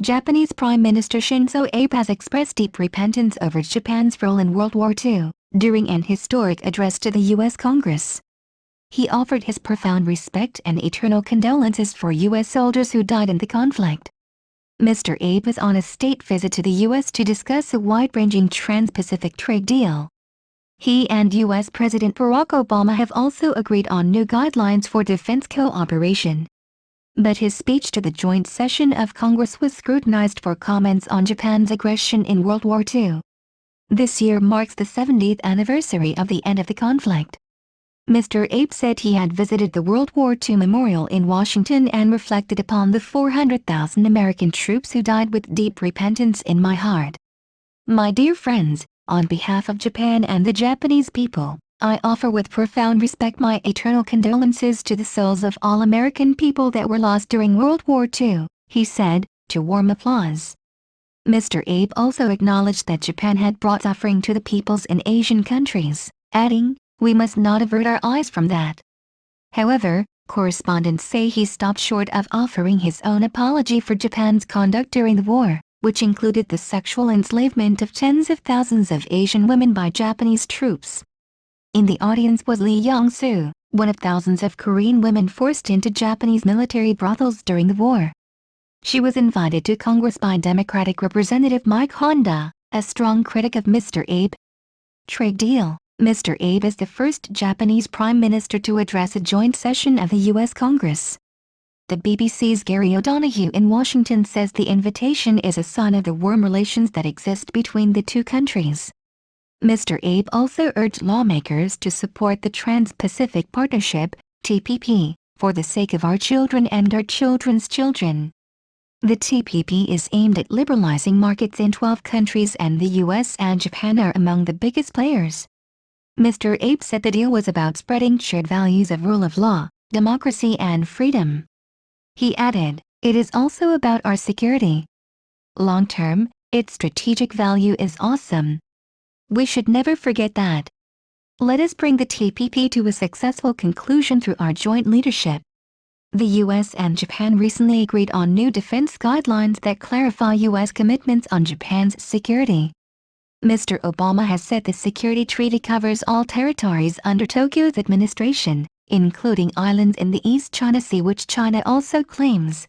Japanese Prime Minister Shinzo Abe has expressed deep repentance over Japan's role in World War II, during an historic address to the U.S. Congress. He offered his profound respect and eternal condolences for U.S. soldiers who died in the conflict. Mr. Abe was on a state visit to the U.S. to discuss a wide-ranging trans-Pacific trade deal. He and U.S. President Barack Obama have also agreed on new guidelines for defense cooperation. But his speech to the joint session of Congress was scrutinized for comments on Japan's aggression in World War II. This year marks the 70th anniversary of the end of the conflict. Mr. Abe said he had visited the World War II Memorial in Washington and reflected upon the 400,000 American troops who died with deep repentance in my heart. My dear friends, on behalf of Japan and the Japanese people, I offer with profound respect my eternal condolences to the souls of all American people that were lost during World War II, he said, to warm applause. Mr. Abe also acknowledged that Japan had brought suffering to the peoples in Asian countries, adding, "We must not avert our eyes from that." However, correspondents say he stopped short of offering his own apology for Japan's conduct during the war, which included the sexual enslavement of tens of thousands of Asian women by Japanese troops. In the audience was Lee Young-soo, one of thousands of Korean women forced into Japanese military brothels during the war. She was invited to Congress by Democratic Representative Mike Honda, a strong critic of Mr. Abe. Trade deal. Mr. Abe is the first Japanese Prime Minister to address a joint session of the U.S. Congress. The BBC's Gary O'Donoghue in Washington says the invitation is a sign of the warm relations that exist between the two countries. Mr. Abe also urged lawmakers to support the Trans-Pacific Partnership, TPP, for the sake of our children and our children's children. The TPP is aimed at liberalizing markets in 12 countries, and the U.S. and Japan are among the biggest players. Mr. Abe said the deal was about spreading shared values of rule of law, democracy and freedom. He added, "It is also about our security. Long-term, its strategic value is awesome. We should never forget that. Let us bring the TPP to a successful conclusion through our joint leadership." The U.S. and Japan recently agreed on new defense guidelines that clarify U.S. commitments on Japan's security. Mr. Obama has said the security treaty covers all territories under Tokyo's administration, including islands in the East China Sea which China also claims.